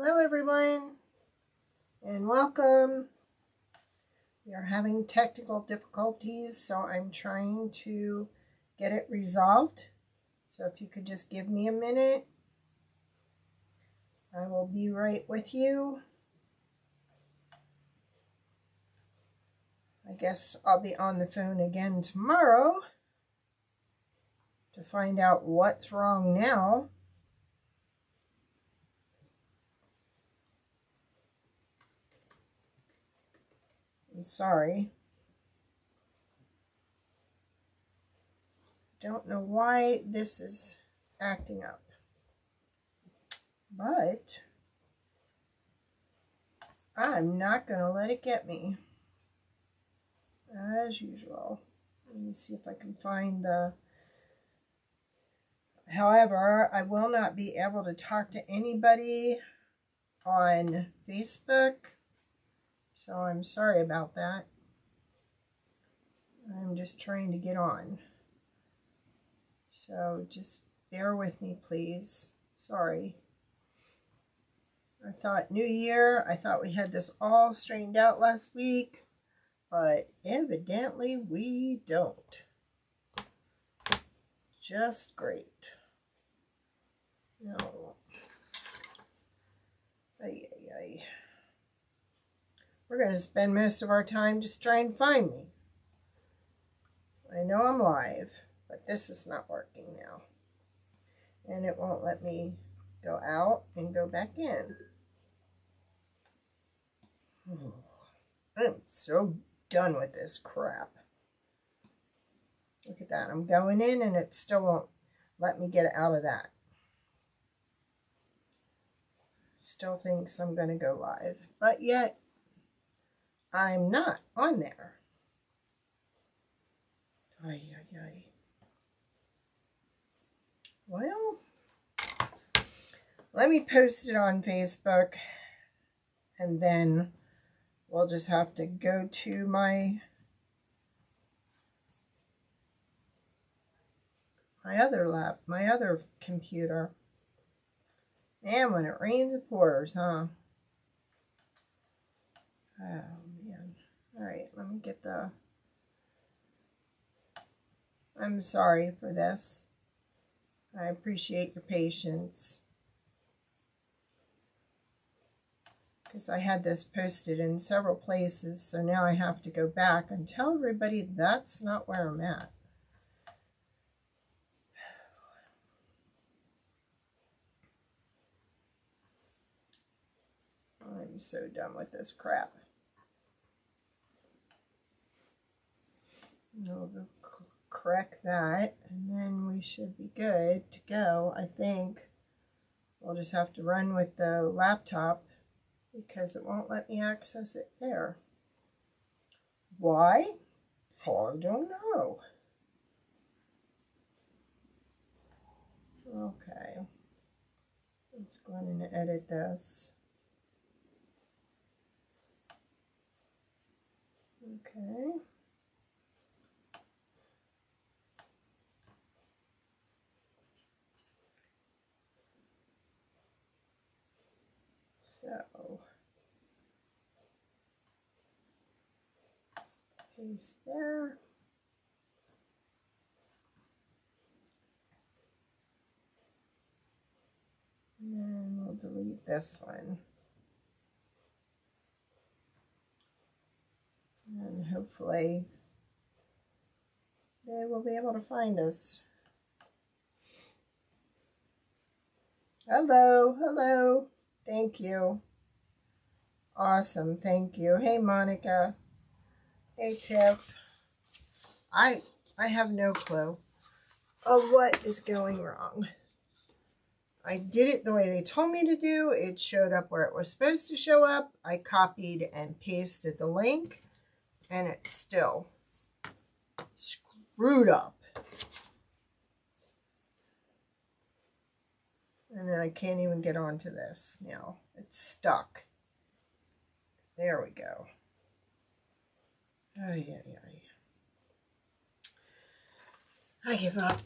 Hello everyone and welcome. We are having technical difficulties, so I'm trying to get it resolved. So if you could just give me a minute, I will be right with you. I guess I'll be on the phone again tomorrow to find out what's wrong now. I'm sorry. Don't know why this is acting up, but I'm not going to let it get me, as usual. Let me see if I can find the... However, I will not be able to talk to anybody on Facebook, so I'm sorry about that. I'm just trying to get on. So just bear with me, please. Sorry. I thought New Year. I thought we had this all straightened out last week, but evidently we don't. Just great. No. Ay, ay, ay. We're going to spend most of our time just trying to find me. I know I'm live, but this is not working now. And it won't let me go out and go back in. Oh, I'm so done with this crap. Look at that. I'm going in and it still won't let me get out of that. Still thinks I'm going to go live, but yet I'm not on there. Ay, ay, ay. Well, let me post it on Facebook, and then we'll just have to go to my other computer. Man, when it rains, it pours, huh? Oh, man. All right, let me get the... I'm sorry for this. I appreciate your patience, because I had this posted in several places, so now I have to go back and tell everybody that's not where I'm at. I'm so done with this crap. We'll correct that, and then we should be good to go. I think we'll just have to run with the laptop because it won't let me access it there. Why? I don't know. Okay. Let's go in and edit this. Okay. So, paste there. And we'll delete this one. And hopefully they will be able to find us. Hello, hello. Thank you. Awesome, thank you. Hey, Monica. Hey, Tiff. I have no clue of what is going wrong. I did it the way they told me to do. It showed up where it was supposed to show up. I copied and pasted the link, and it's still screwed up. And then I can't even get onto this now. It's stuck. There we go. Ay, ay, ay. I give up.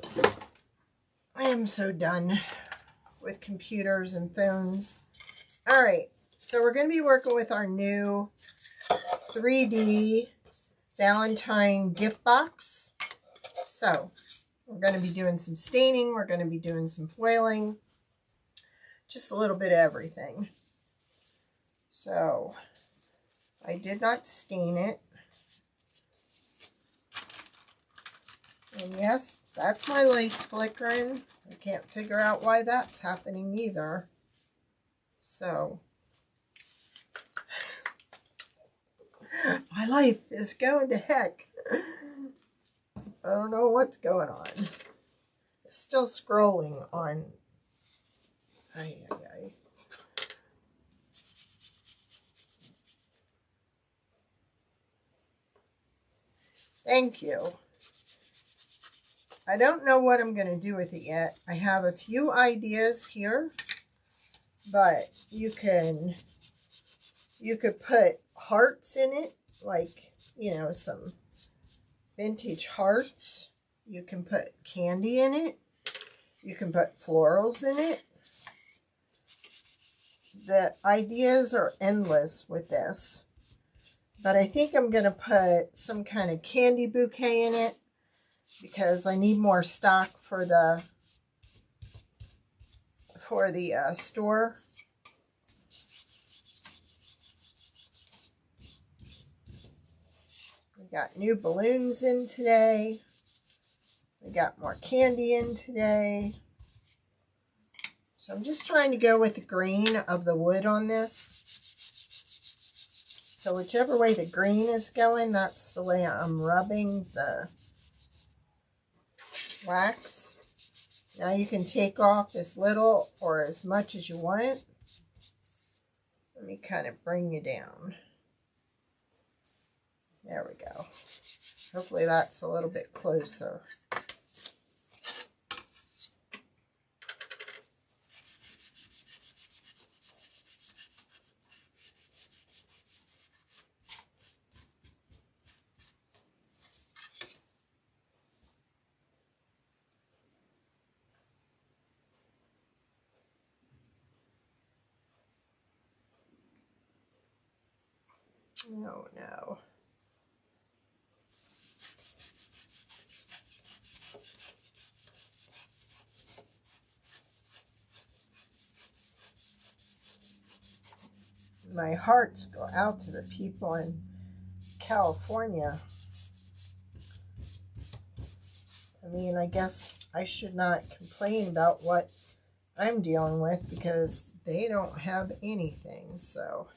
I am so done with computers and phones. All right, so we're going to be working with our new 3D Valentine gift box. So we're going to be doing some staining. We're going to be doing some foiling. Just a little bit of everything. So I did not stain it. And yes, that's my lights flickering. I can't figure out why that's happening either. So my life is going to heck. I don't know what's going on. It's still scrolling on. Ay, ay, ay. Thank you. I don't know what I'm going to do with it yet. I have a few ideas here, but you could put hearts in it, like, you know, some vintage hearts. You can put candy in it. You can put florals in it. The ideas are endless with this. But I think I'm going to put some kind of candy bouquet in it because I need more stock for the store. We got new balloons in today. We got more candy in today. So I'm just trying to go with the grain of the wood on this. So whichever way the green is going, that's the way I'm rubbing the wax. Now you can take off as little or as much as you want. Let me kind of bring you down. There we go. Hopefully that's a little bit closer. Oh no. My hearts go out to the people in California. I mean, I guess I should not complain about what I'm dealing with because they don't have anything, so.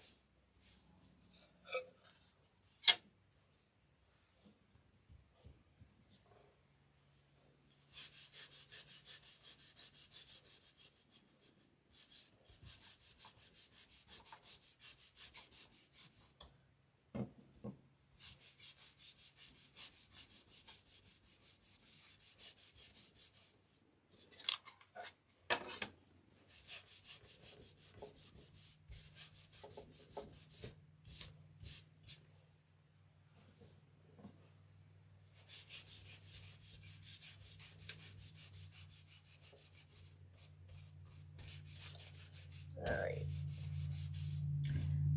All right.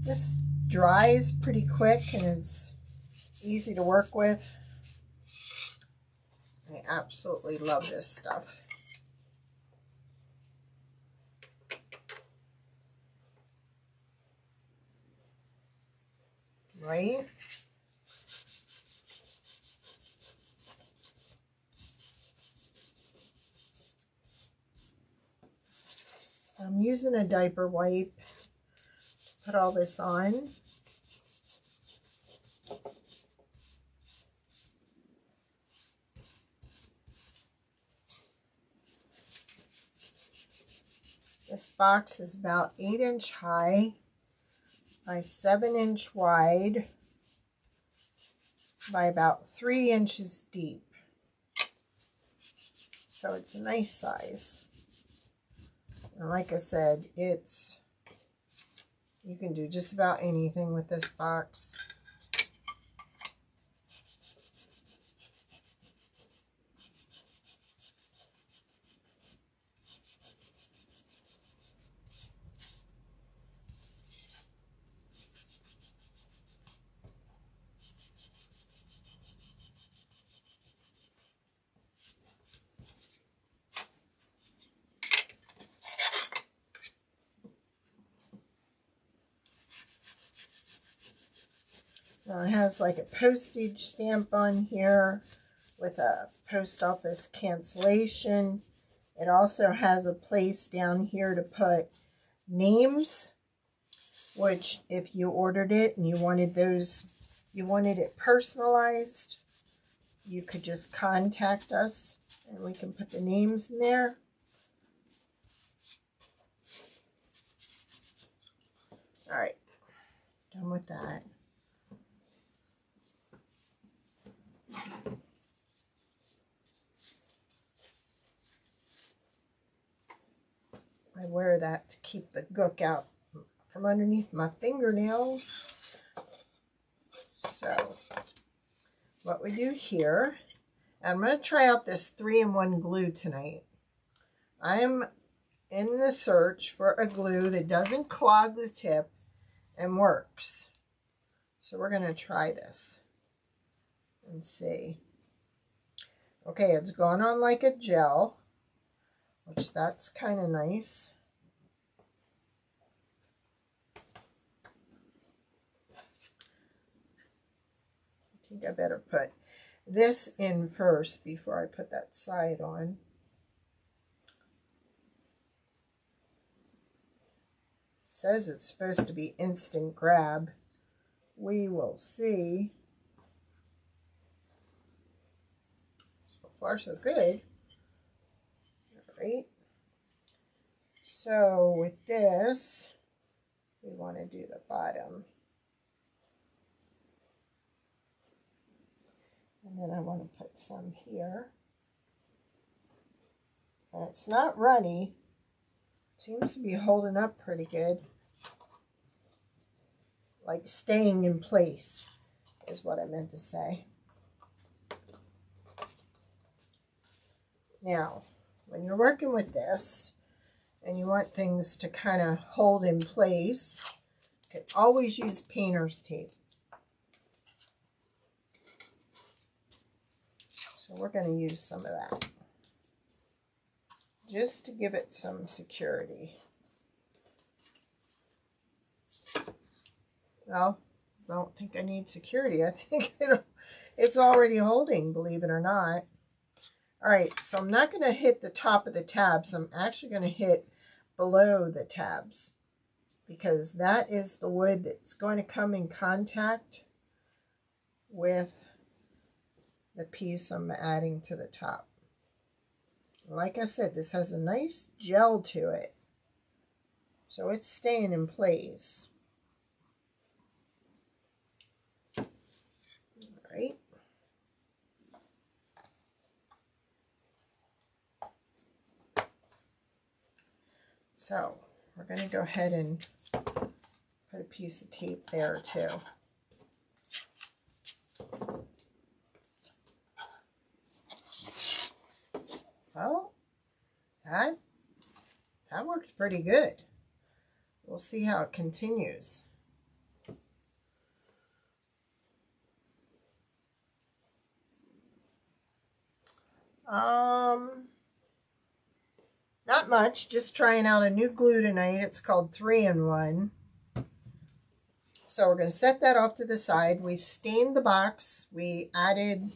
This dries pretty quick and is easy to work with. I absolutely love this stuff. Right? I'm using a diaper wipe to put all this on. This box is about 8 inch high by 7 inch wide by about 3 inches deep. So it's a nice size. And like I said, you can do just about anything with this box. So it has like a postage stamp on here with a post office cancellation. It also has a place down here to put names, which if you ordered it and you wanted it personalized, you could just contact us and we can put the names in there. All right, done with that. I wear that to keep the gook out from underneath my fingernails. So what we do here, I'm going to try out this 3-in-1 glue tonight. I'm in the search for a glue that doesn't clog the tip and works. So we're going to try this and see. Okay, it's gone on like a gel, which that's kind of nice. I think I better put this in first before I put that side on. It says it's supposed to be instant grab. We will see. So far, so good. All right. So with this, we want to do the bottom. And then I want to put some here. And it's not runny. Seems to be holding up pretty good. Like staying in place is what I meant to say. Now, when you're working with this and you want things to kind of hold in place, you can always use painter's tape. So we're going to use some of that just to give it some security. Well, I don't think I need security. I think it's already holding, believe it or not. All right, so I'm not going to hit the top of the tabs. I'm actually going to hit below the tabs because that is the wood that's going to come in contact with the piece I'm adding to the top. Like I said, this has a nice gel to it, so it's staying in place. All right. So we're going to go ahead and put a piece of tape there too. Well, that worked pretty good. We'll see how it continues. Not much, just trying out a new glue tonight. It's called 3-in-1. So we're going to set that off to the side. We stained the box. We added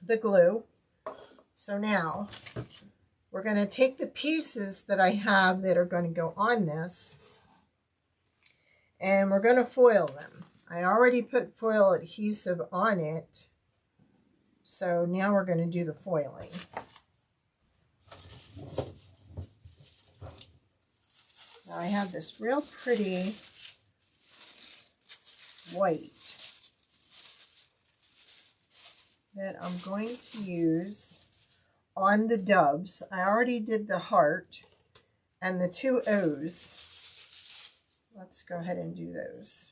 the glue. So now we're going to take the pieces that I have that are going to go on this and we're going to foil them. I already put foil adhesive on it. So now we're going to do the foiling. Now I have this real pretty white that I'm going to use on the doves. I already did the heart and the 2 O's. Let's go ahead and do those.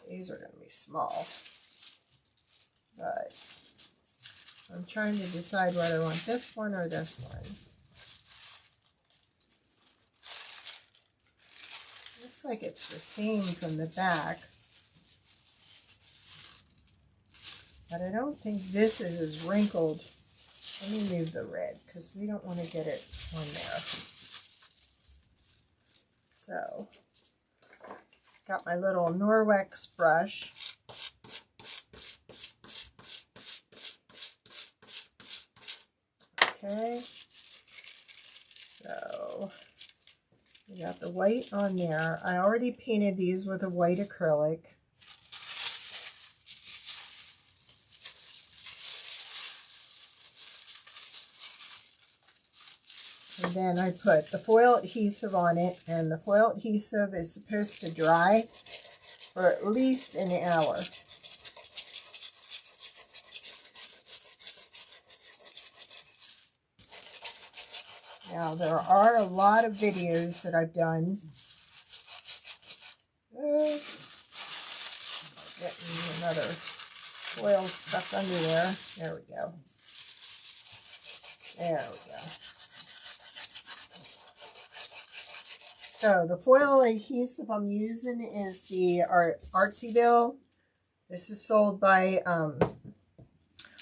These are going to be small, but I'm trying to decide whether I want this one or this one. Looks like it's the same from the back, but I don't think this is as wrinkled. Let me move the red because we don't want to get it on there. So, got my little Norwex brush. Okay. So we got the white on there. I already painted these with a white acrylic. And then I put the foil adhesive on it, and the foil adhesive is supposed to dry for at least an hour. Now, there are a lot of videos that I've done. Getting another foil stuck under there. There we go. There we go. So the foil adhesive I'm using is the Artsyville. This is sold by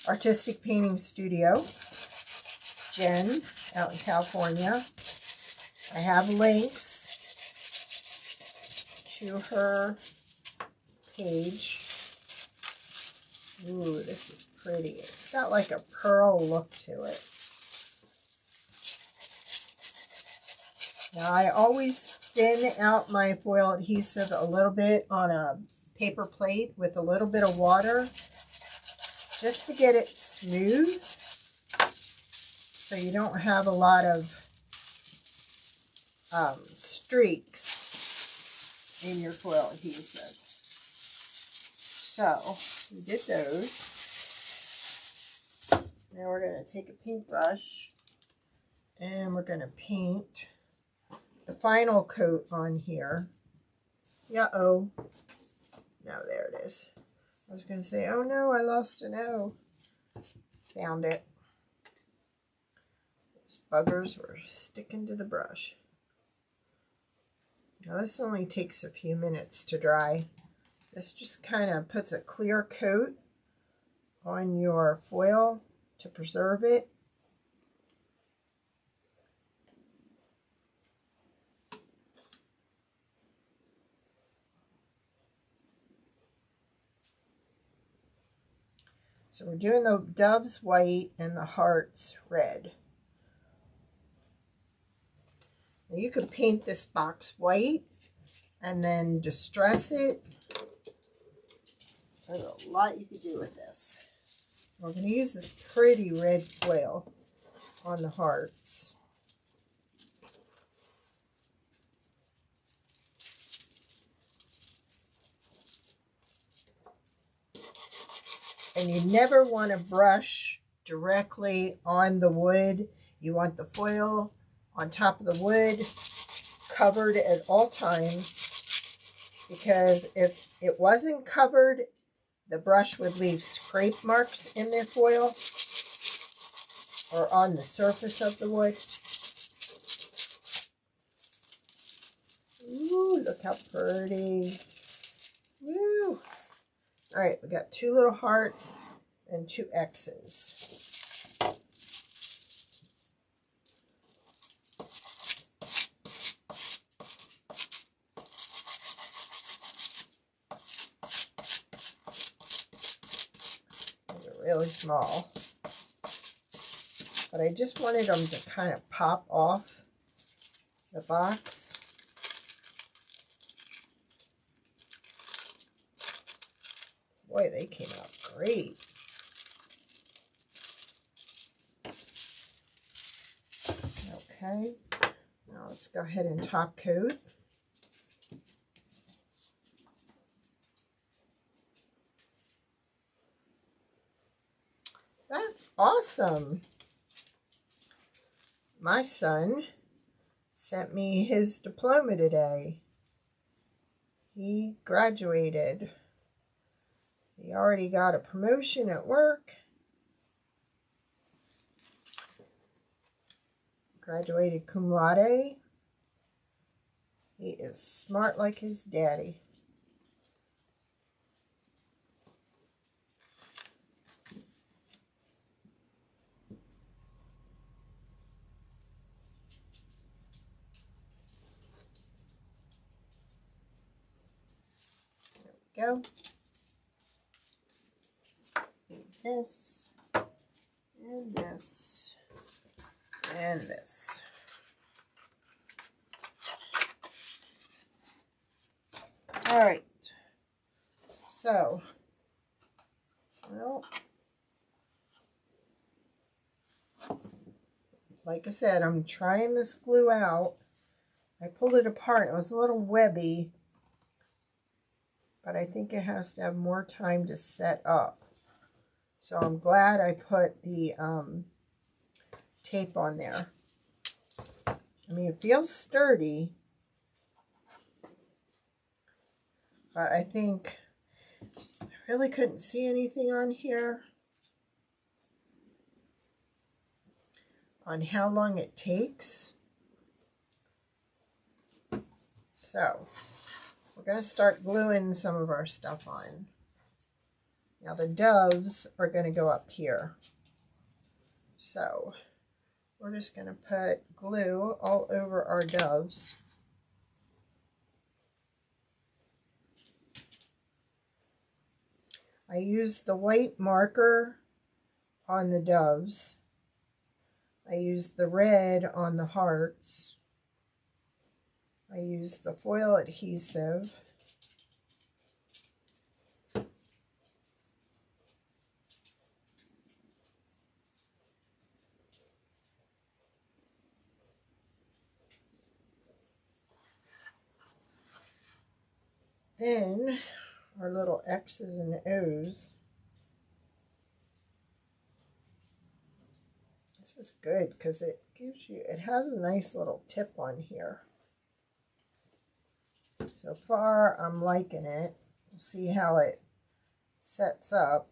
Artistic Painting Studio, Jen, out in California. I have links to her page. Ooh, this is pretty. It's got like a pearl look to it. Now, I always thin out my foil adhesive a little bit on a paper plate with a little bit of water just to get it smooth so you don't have a lot of streaks in your foil adhesive. So, we did those. Now we're going to take a paintbrush and we're going to paint the final coat on here. Uh-oh. No, there it is. I was going to say, oh no, I lost an O. Found it. Those buggers were sticking to the brush. Now this only takes a few minutes to dry. This just kind of puts a clear coat on your foil to preserve it. So we're doing the doves white and the hearts red. Now you could paint this box white and then distress it. There's a lot you could do with this. We're going to use this pretty red foil on the hearts. And you never want to brush directly on the wood. You want the foil on top of the wood, covered at all times, because if it wasn't covered, the brush would leave scrape marks in the foil or on the surface of the wood. Ooh, look how pretty. Woo! All right, we got 2 little hearts and 2 X's. They're really small. But I just wanted them to kind of pop off the box. Boy, they came out great. Okay, now let's go ahead and top coat. That's awesome. My son sent me his diploma today. He graduated. He already got a promotion at work. Graduated cum laude. He is smart like his daddy. There we go. This and this. and this. All right. So, well, like I said, I'm trying this glue out. I pulled it apart. It was a little webby, but I think it has to have more time to set up. So I'm glad I put the tape on there. I mean, it feels sturdy, but I think I really couldn't see anything on here on how long it takes. So we're going to start gluing some of our stuff on. Now the doves are going to go up here. So we're just going to put glue all over our doves. I used the white marker on the doves. I used the red on the hearts. I used the foil adhesive. Then our little X's and O's. This is good because it gives you, it has a nice little tip on here. So far, I'm liking it. We'll see how it sets up.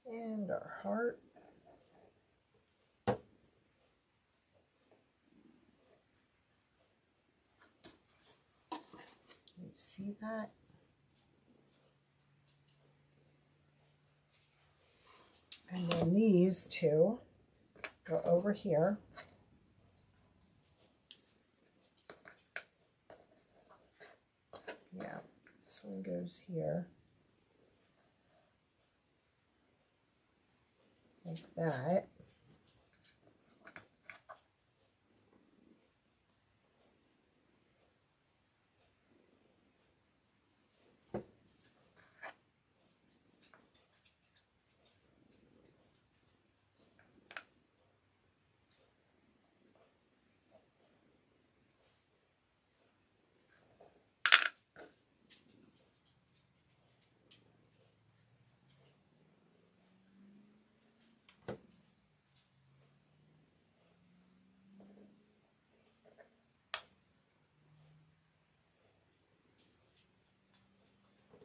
And our heart. You see that? And then these two go over here. Yeah, this one goes here. Like that.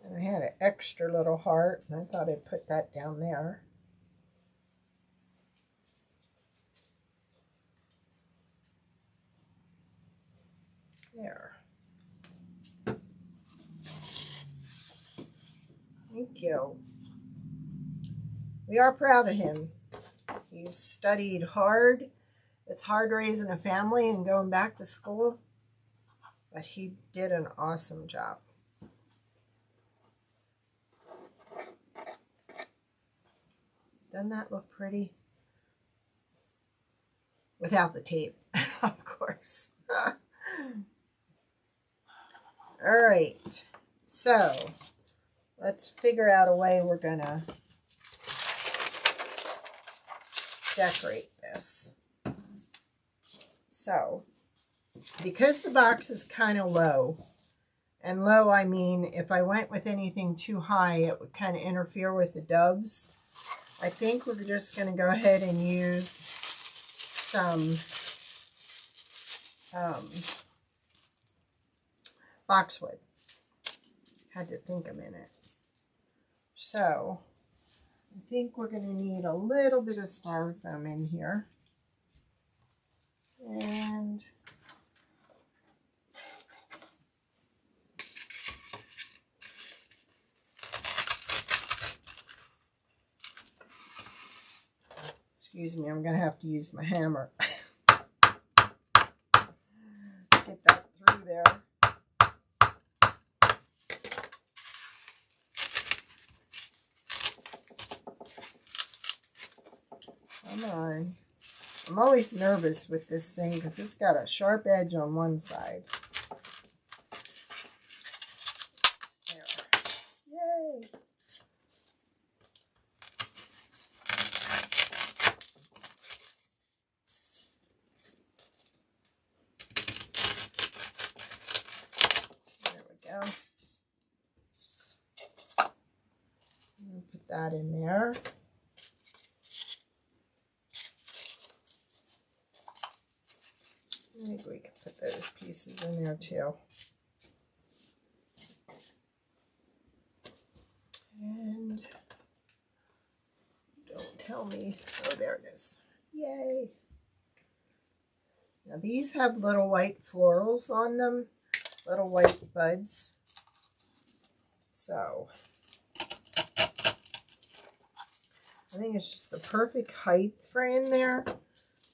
And I had an extra little heart, and I thought I'd put that down there. There. Thank you. We are proud of him. He's studied hard. It's hard raising a family and going back to school, but he did an awesome job. Doesn't that look pretty? Without the tape, of course. All right, so let's figure out a way we're gonna decorate this. So, because the box is kind of low, and low I mean if I went with anything too high, it would kind of interfere with the doves. I think we're just going to go ahead and use some boxwood. Had to think a minute. So, I think we're going to need a little bit of styrofoam in here. And Excuse me, I'm going to have to use my hammer. Get that through there. Come on. I'm always nervous with this thing because it's got a sharp edge on one side. There. Yay! There we go. Put that in there. I think we can put those pieces in there too. And don't tell me. Oh, there it is. Yay. Now these have little white florals on them, little white buds. So I think it's just the perfect height for in there.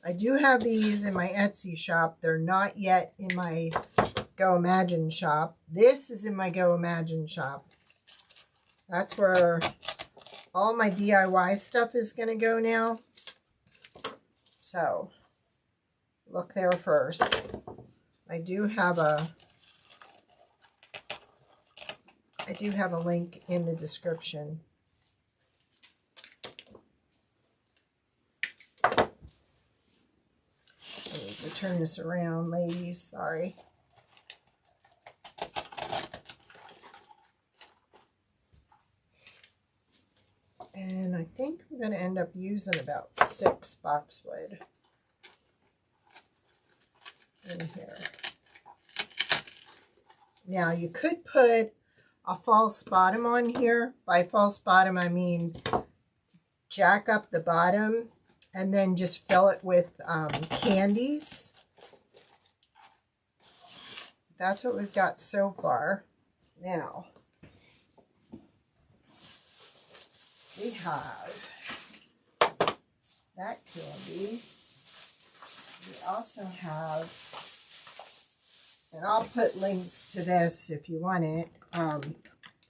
I do have these in my Etsy shop. They're not yet in my Goimagine shop. This is in my Goimagine shop. That's where all my DIY stuff is going to go now. So, look there first. I do have a link in the description. To turn this around, ladies. Sorry. And I think I'm going to end up using about 6 boxwood in here. Now you could put a false bottom on here. By false bottom, I mean jack up the bottom and then just fill it with candies. That's what we've got so far. Now, we have that candy. We also have, and I'll put links to this if you want it.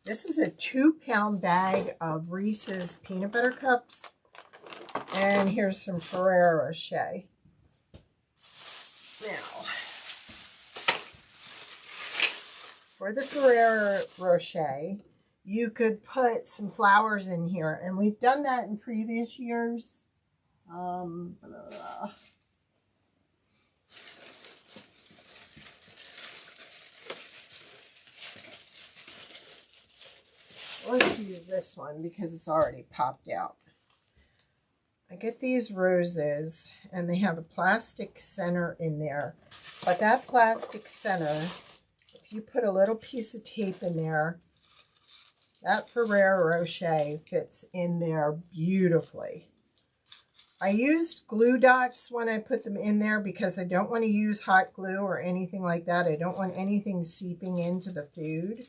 This is a 2-pound bag of Reese's peanut butter cups. And here's some Ferrero Rocher. Now, for the Ferrero Rocher, you could put some flowers in here. And we've done that in previous years. Let's use this one because it's already popped out. I get these roses and they have a plastic center in there, but that plastic center, if you put a little piece of tape in there, that Ferrero Rocher fits in there beautifully. I used glue dots when I put them in there because I don't want to use hot glue or anything like that. I don't want anything seeping into the food.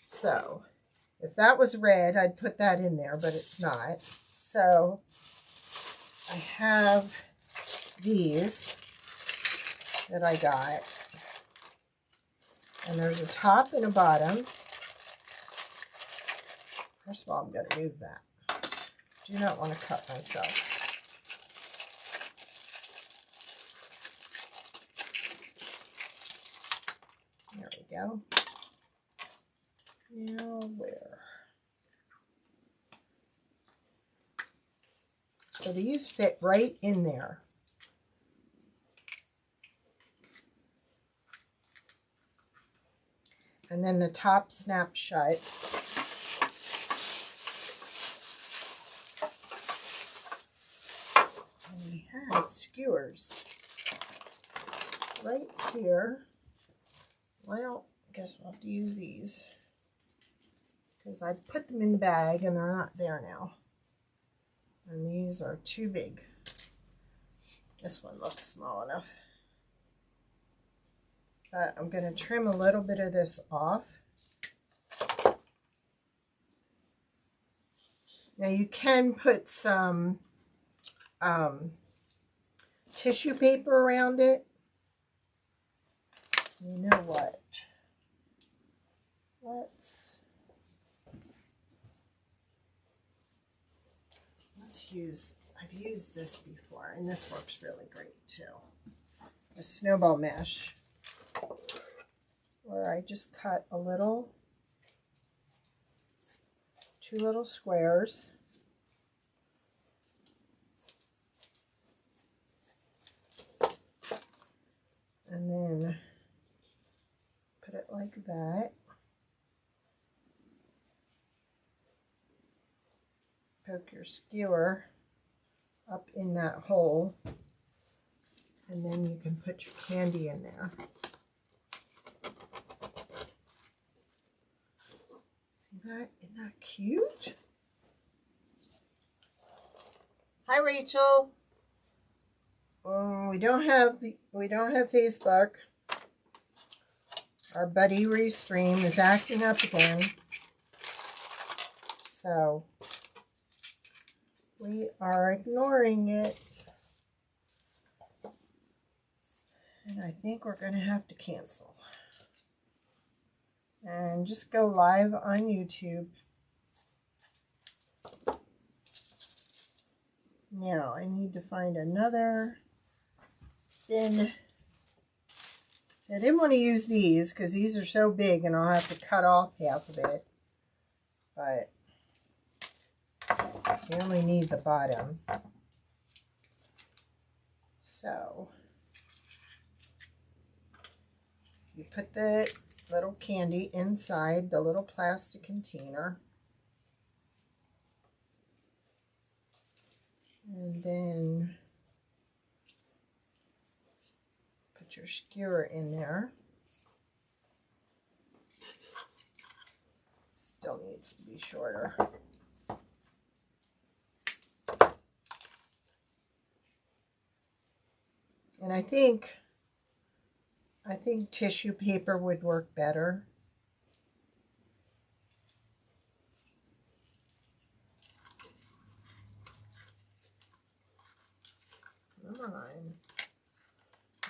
So if that was red, I'd put that in there, but it's not. So I have these that I got. And there's a top and a bottom. First of all, I'm going to move that. Do not want to cut myself. There we go. Now where? So these fit right in there. And then the top snaps shut. And we had skewers right here. Well, I guess we'll have to use these because I put them in the bag and they're not there now. And these are too big. This one looks small enough. But I'm going to trim a little bit of this off. Now you can put some tissue paper around it. You know what? Let's use, I've used this before, and this works really great too. A snowball mesh, where I just cut a little, 2 little squares. And then put it like that. Poke your skewer up in that hole, and then you can put your candy in there. See that? Isn't that cute? Hi, Rachel. Oh, we don't have Facebook. Our buddy Restream is acting up again, so we are ignoring it. And I think we're going to have to cancel. And just go live on YouTube. Now, I need to find another thin. So I didn't want to use these because these are so big and I'll have to cut off half of it. But you only need the bottom. So you put the little candy inside the little plastic container. And then put your skewer in there. Still needs to be shorter. And I think tissue paper would work better. Come on.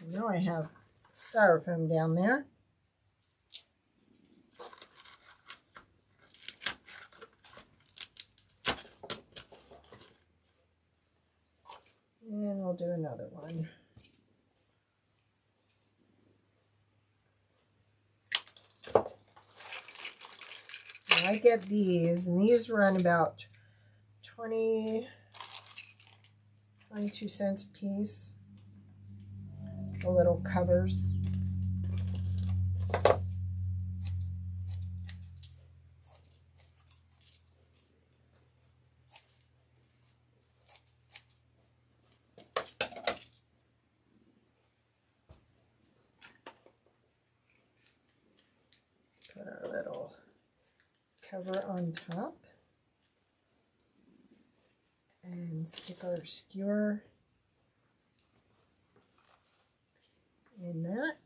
You know I have styrofoam down there. And we'll do another one. I get these, and these run about 22 cents a piece. The little covers. Put our little cover on top and stick our skewer in that.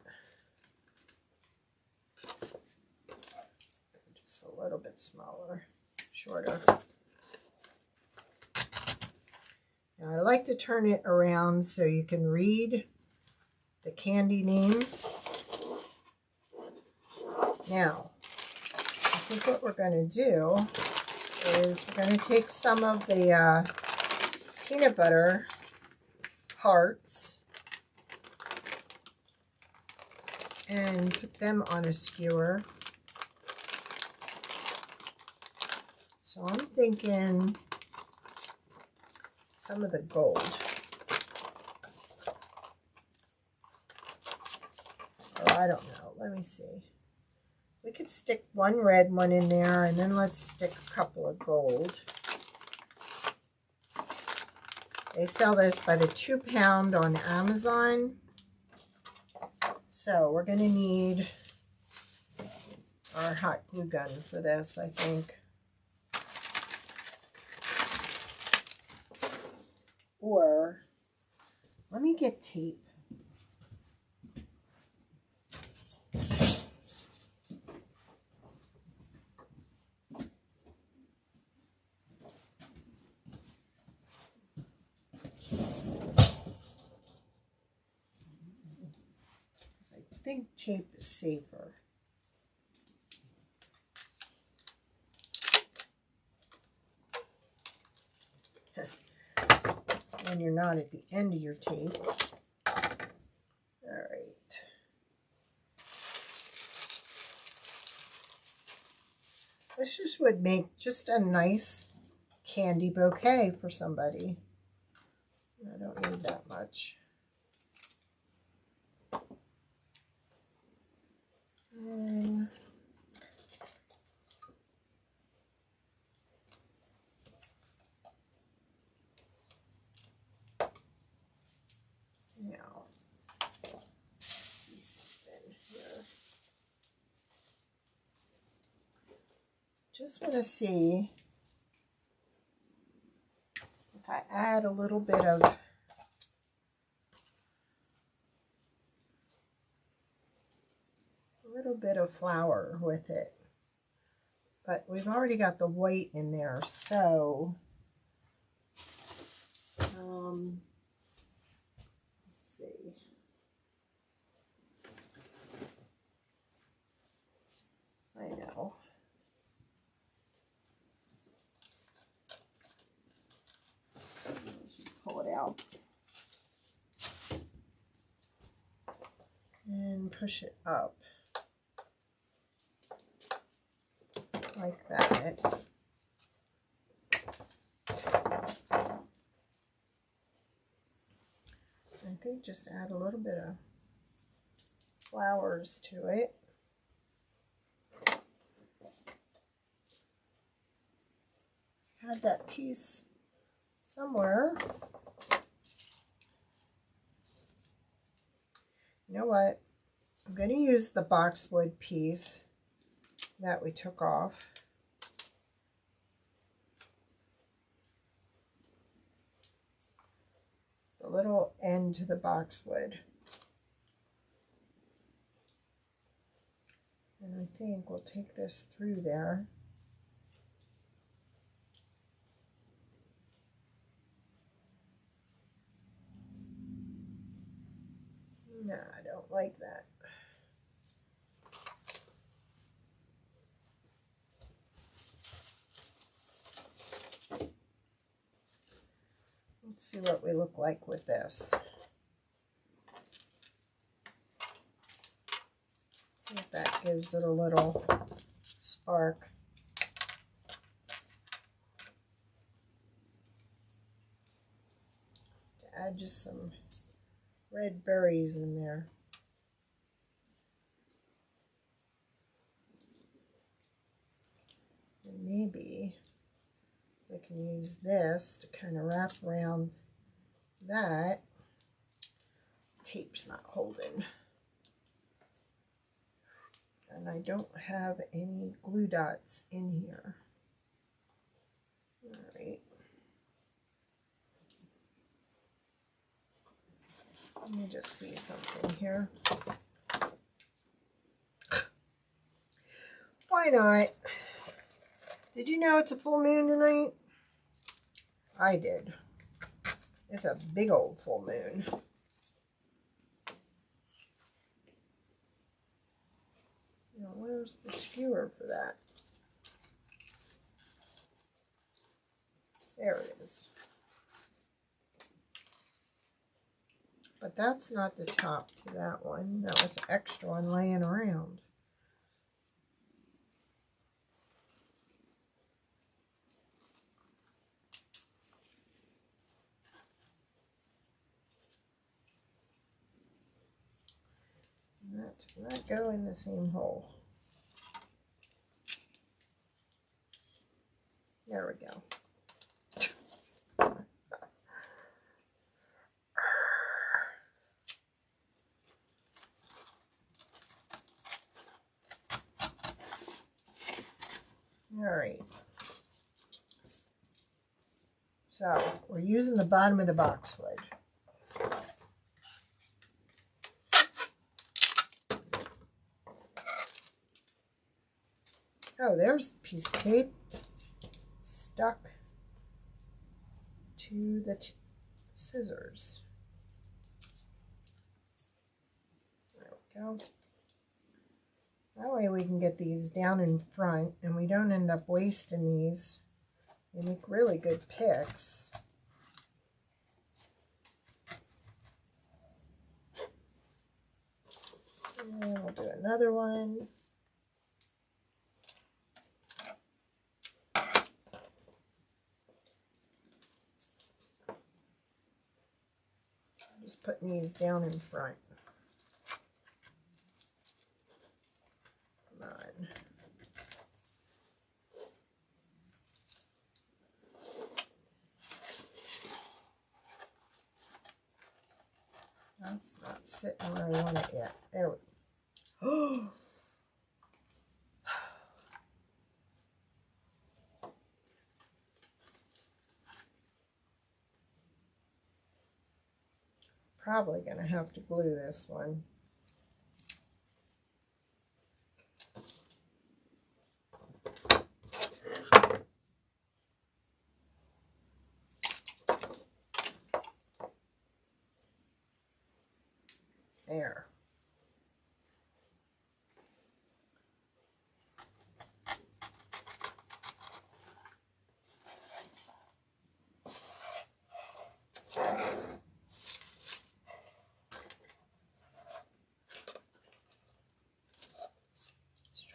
Just a little bit smaller, shorter. Now I like to turn it around so you can read the candy name. Now, I think what we're going to do is we're going to take some of the peanut butter parts and put them on a skewer. So I'm thinking some of the gold. Or I don't know. Let me see. We could stick one red one in there, and then let's stick a couple of gold. They sell this by the 2-pound on Amazon. So we're going to need our hot glue gun for this, I think. Or let me get tape. think tape is safer. When you're not at the end of your tape. All right. This just would make just a nice candy bouquet for somebody. I don't need that much. And now, let's see something here. Just want to see if I add a little bit of flour with it. But we've already got the white in there, so let's see. I know. Pull it out and push it up like that. I think just add a little bit of flowers to it. Had that piece somewhere. You know what? I'm going to use the boxwood piece that we took off. The little end to the boxwood. And I think we'll take this through there. No, I don't like that. Let's see what we look like with this. See if that gives it a little spark. To add just some red berries in there. And maybe we can use this to kind of wrap around that. Tape's not holding. And I don't have any glue dots in here. All right. Let me just see something here. Why not? Did you know it's a full moon tonight? I did. It's a big old full moon. Now, where's the skewer for that? There it is. But that's not the top to that one. That was an extra one laying around. That did not go in the same hole. There we go. All right. So we're using the bottom of the boxwood. Oh, there's the piece of tape stuck to the scissors. There we go. That way we can get these down in front and we don't end up wasting these. They make really good picks. And we'll do another one. Just putting these down in front. Come on. That's not sitting where I want it yet. There we go. Probably going to have to glue this one. There.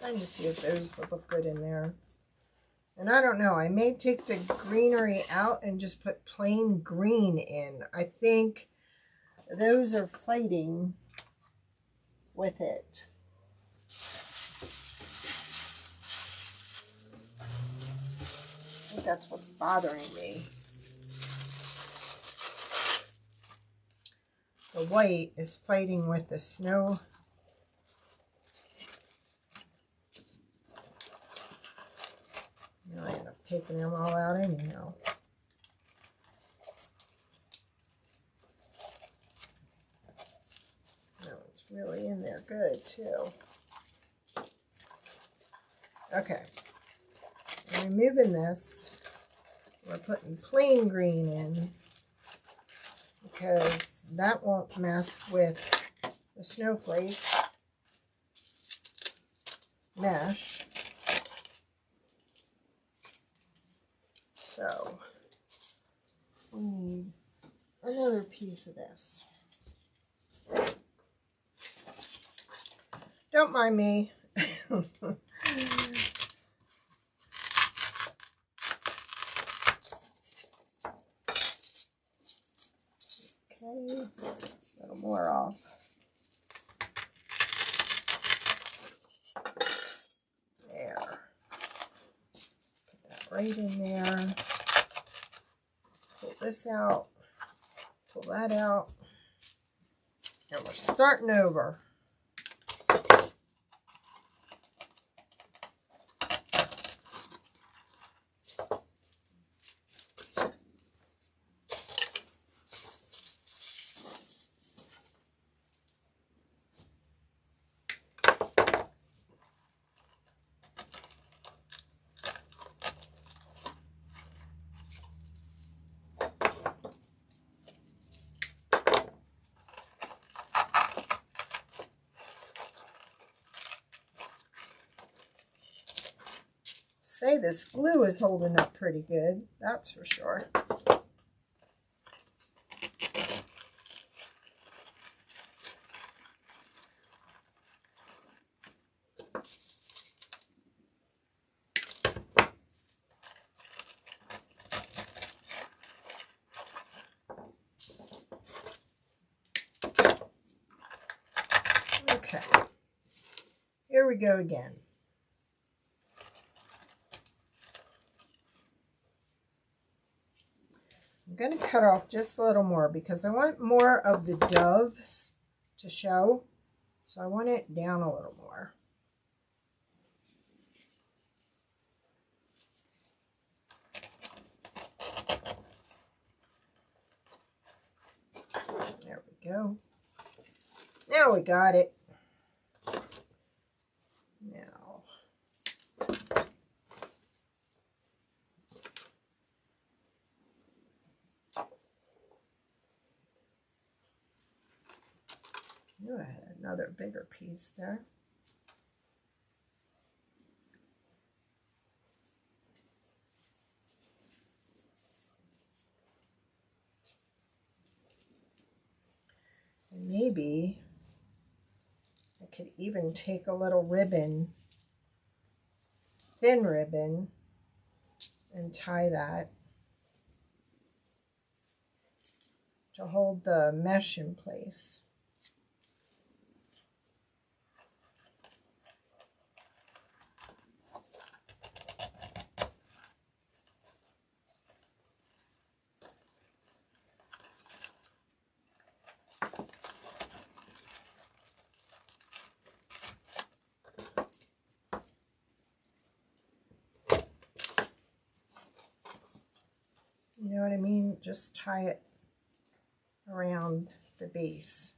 Trying to see if those would look good in there. And I don't know, I may take the greenery out and just put plain green in. I think those are fighting with it. I think that's what's bothering me. The white is fighting with the snow. I end up taking them all out anyhow. No, it's really in there good too. Okay, I'm removing this. We're putting plain green in because that won't mess with the snowflake mesh. So we need another piece of this. Don't mind me. Okay, a little more off. There. Put that right in there. Let's pull this out. Pull that out. And we're starting over. Say this glue is holding up pretty good, that's for sure. Okay, here we go again. I'm going to cut off just a little more because I want more of the doves to show. So I want it down a little more. There we go. Now we got it. Now. I had another bigger piece there. Maybe I could even take a little ribbon, thin ribbon, and tie that to hold the mesh in place. You know what I mean? Just tie it around the base.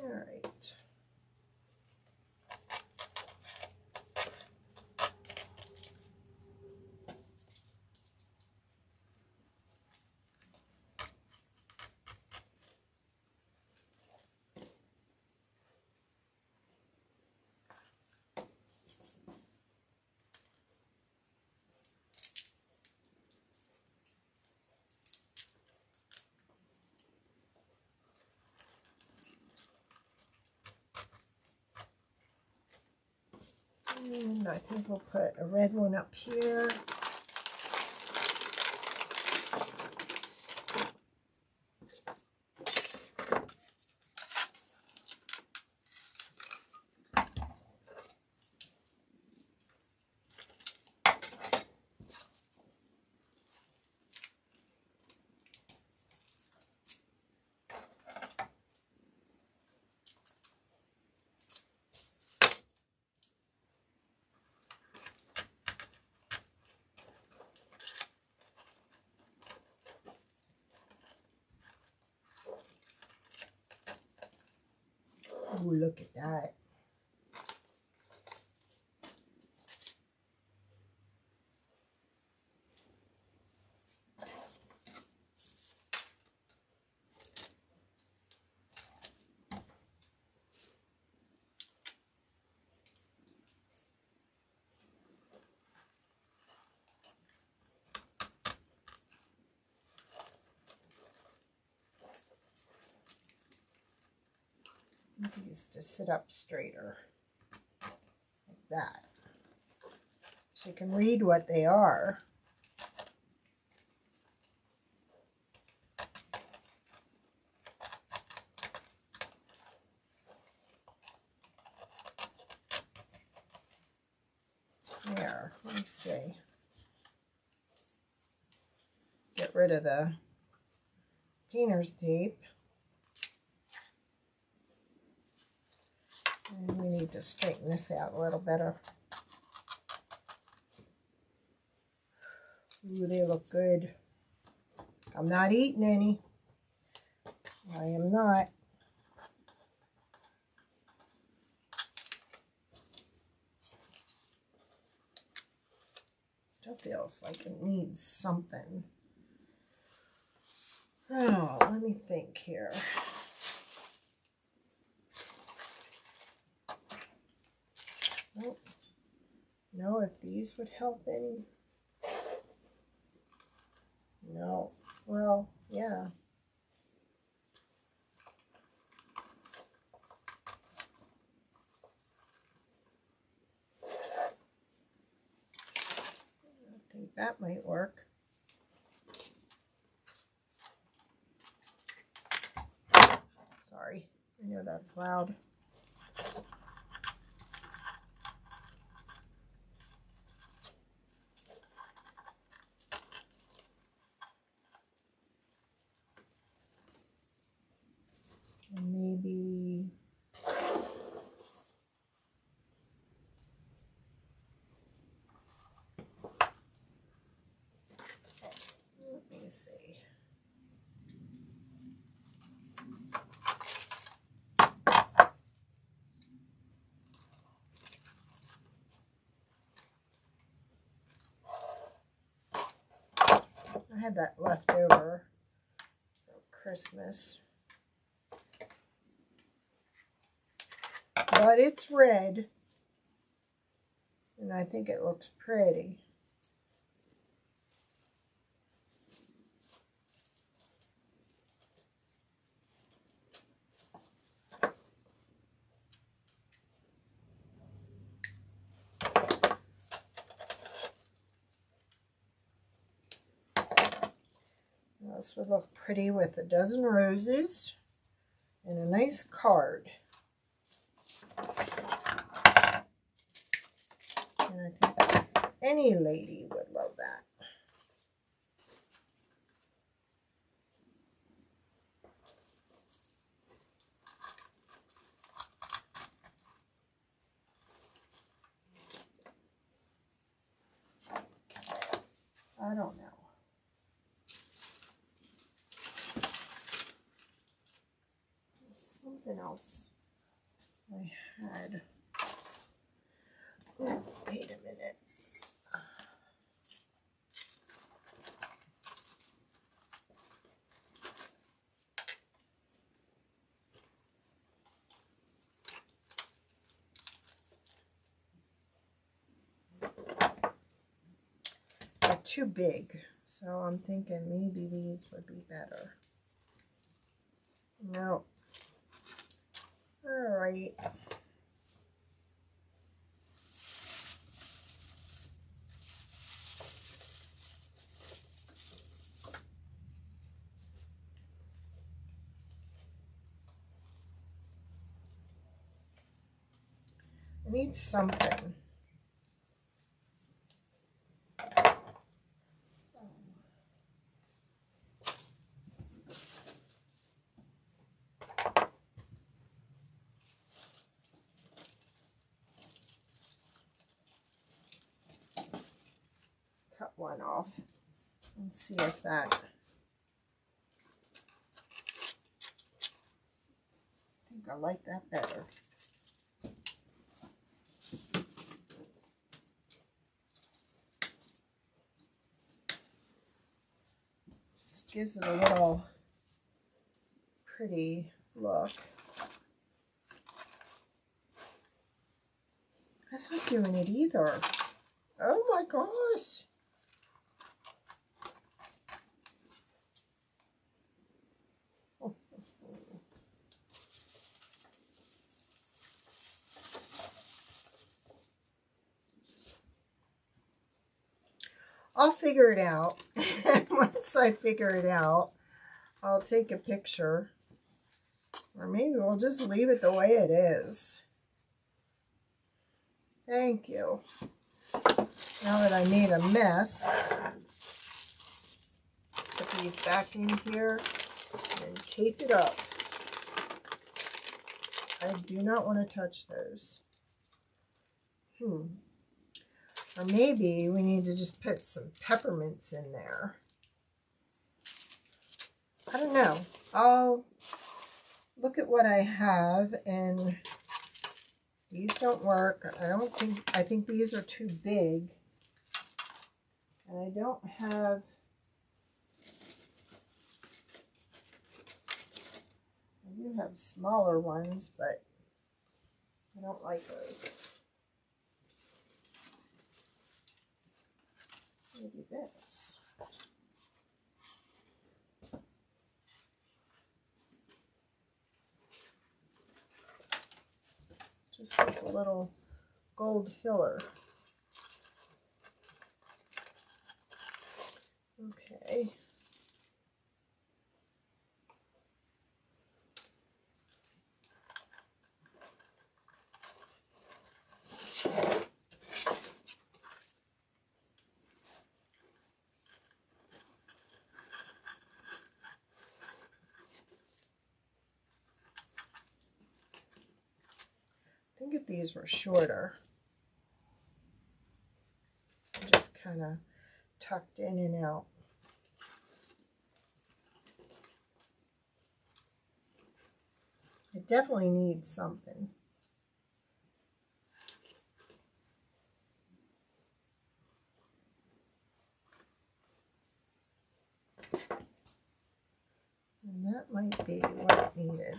All right. And I think we'll put a red one up here. Ooh, look at that. These to sit up straighter, like that, so you can read what they are. There, let me see. Get rid of the painter's tape. And we need to straighten this out a little better. Ooh, they look good. I'm not eating any. I am not. Still feels like it needs something. Oh, let me think here. Nope. No, if these would help any. No. Well, yeah. I think that might work. Sorry, I know that's loud. I had that left over for Christmas. But it's red. And I think it looks pretty. This would look pretty with a dozen roses and a nice card. And I think any lady would love that. I don't know. There's something else I had. Oh, wait a minute. They're too big, so I'm thinking maybe these would be better. No. All right. I need something. Cut one off and see if that. I think I like that better. Just gives it a little pretty look. That's not doing it either. Oh my gosh. I'll figure it out. Once I figure it out, I'll take a picture. Or maybe we'll just leave it the way it is. Thank you. Now that I made a mess, put these back in here and tape it up. I do not want to touch those. Or maybe we need to just put some peppermints in there. I don't know. I'll look at what I have, and these don't work. I think these are too big. And I don't have, I do have smaller ones, but I don't like those. Maybe this. Just this little gold filler. Okay. I think if these were shorter, just kind of tucked in and out. It definitely needs something. that might be what needed.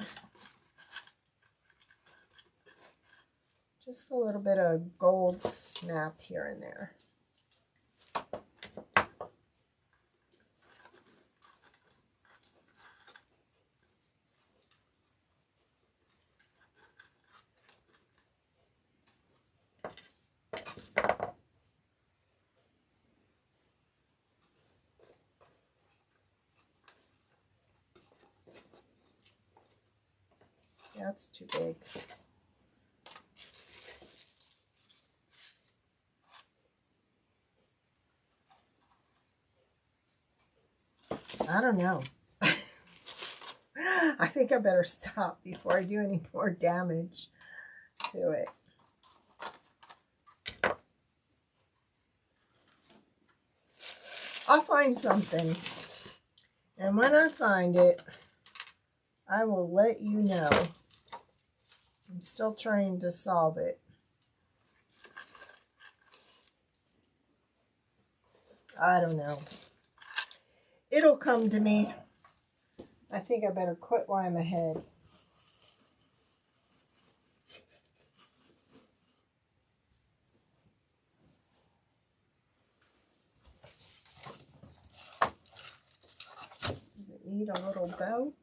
Just a little bit of gold snap here and there. That's too big. I don't know. I think I better stop before I do any more damage to it. I'll find something, and when I find it, I will let you know. I'm still trying to solve it. I don't know. It'll come to me. I think I better quit while I'm ahead. Does it need a little bow?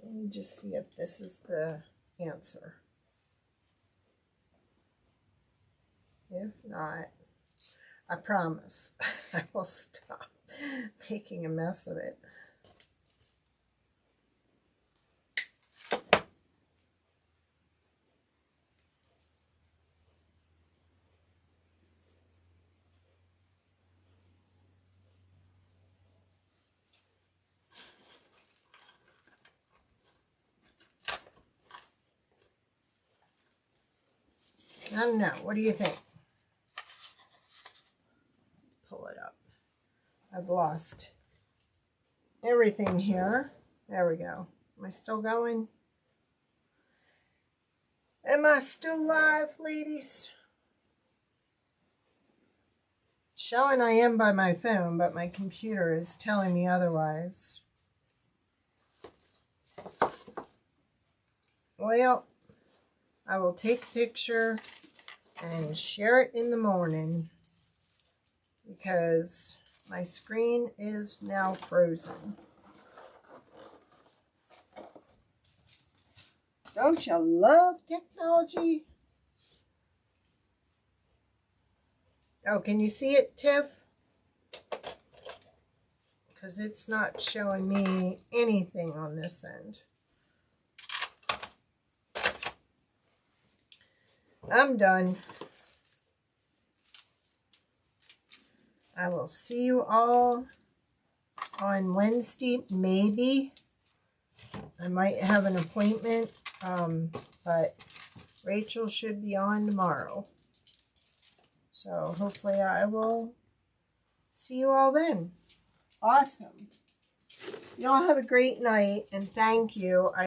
Let me just see if this is the answer. If not, I promise I will stop making a mess of it. I don't know. What do you think? Pull it up. I've lost everything here. There we go. Am I still going? Am I still live, ladies? Showing I am by my phone, but my computer is telling me otherwise. Well, I will take a picture and share it in the morning because my screen is now frozen. Don't you love technology? Oh, can you see it, Tiff? Because it's not showing me anything on this end. I'm done. I will see you all on Wednesday, maybe. I might have an appointment, but Rachel should be on tomorrow. So hopefully I will see you all then. Awesome. Y'all have a great night, and thank you.